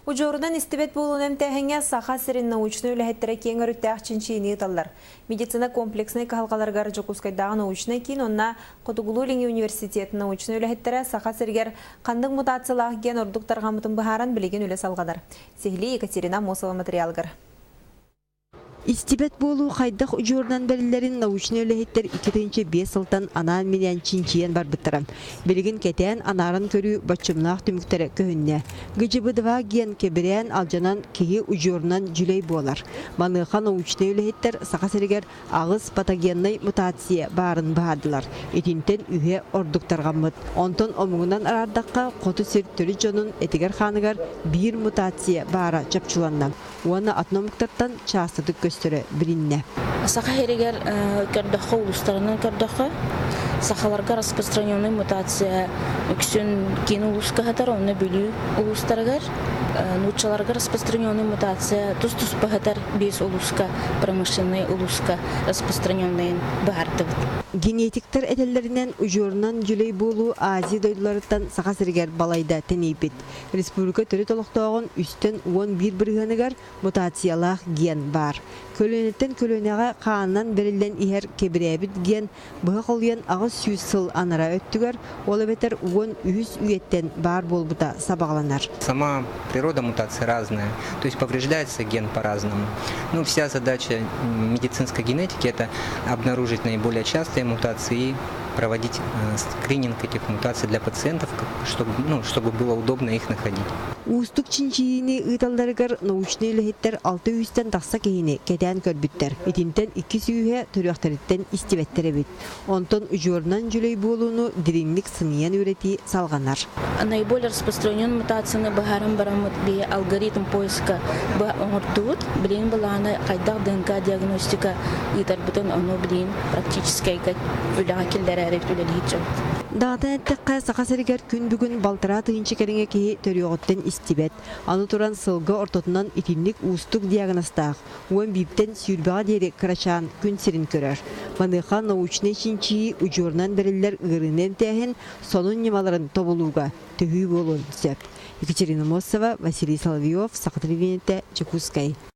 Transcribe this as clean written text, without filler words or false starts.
Ужорудан истебет болуын әмтәхәңе саха сирин научный үләхеттері кеңір үттәқ чинчиini ыталлар. Медицина комплексный кахалгаларгар жокускайдағы научный кейін онна Котугулулинги университеті научный үләхеттері саха сиргер қандың мутациялағы ген ордуктарға мұтын бұхаран білеген үлес алғадар. Сехли Екатерина Мосова материалгар. Истибет болу хайдах ужурдан берилерин научный үлэхиттер 2005 сылтан анан менен чинчиен бар быттырам. Билигин кетен анарын көрүү бачымнах түмүктері көхүнне. Гыжыбыдыва ген кебирен алжанан кеги ужурнан жүлей болар. Маныха научный үлэхиттер сакасыргер агыс патогенный мутация барын баадылар. Этинтен үе ордуктаргаммыт. Онтон омуңунан арардакка коту сиртөрү жонун этигер ханыгар бир мутация бара чапчуланнан. Уана атномуктартан чаастыдык бірінне. Саха херегер кардахы улустарынан кардахы сахаларга распространенный мутация үксүн кен улуска хатар оны бөлүү улустаргар нучаларга распространенный мутация тус бахатар без улуска промышленный улуска распространенный бардык. Генетиктер этеллеринен ужурунан жүлей болу Азия дойдуларыттан саха сиргер балайда тенейбит. Республика төрі толықтауын үстен 11 біргенігер мутациялах ген бар. Көлөнеттен көлөнеға қааннан берілден ихер кебіребіт ген бұғы қолген ағыз 100 сыл анара өттігер, ол бетер 10 үйеттен бар болбыта сабағланар. Сама природа мутации разная, то есть повреждается ген по-разному. Ну, вся задача медицинской генетики – это обнаружить наиболее частые мутации и проводить скрининг этих мутаций для пациентов, чтобы было удобно их находить. Устук чинчиини ыталдарыгар научный үлэхиттер 600-тен тақса кейіне кәдән көрбіттер. Этинтен 2 сүйе түріқтарыттен истебеттері бит. Онтон ұжорынан жүлей болуыну диринлік сыниян үрети салғанар. Наиболее распространен мутацияны бахарам барамыт бе алгоритм поиска оңыртуыт. Білен баланы қайдақ ДНК диагностика итар бұтын оны білен практически үліға келдері әріп үлелейт жау. Дағдан әттіққа сақасыргер күн бүгін балтыра тыынчы кәріңе кейі төріғыттен истибет. Аны туран сылғы ортотынан итинлік устук диагностақ. Уэн биптен сүйірбаға дері крачан күн сирин көрер. Маныға научный чинчии ұжорнан берілер ғырынен тәхін сонун немаларын тобылуға төхүй болуын сөп. Екатерина Мосова, Василий Соловьев, Сақатырвенеті, Чекускай.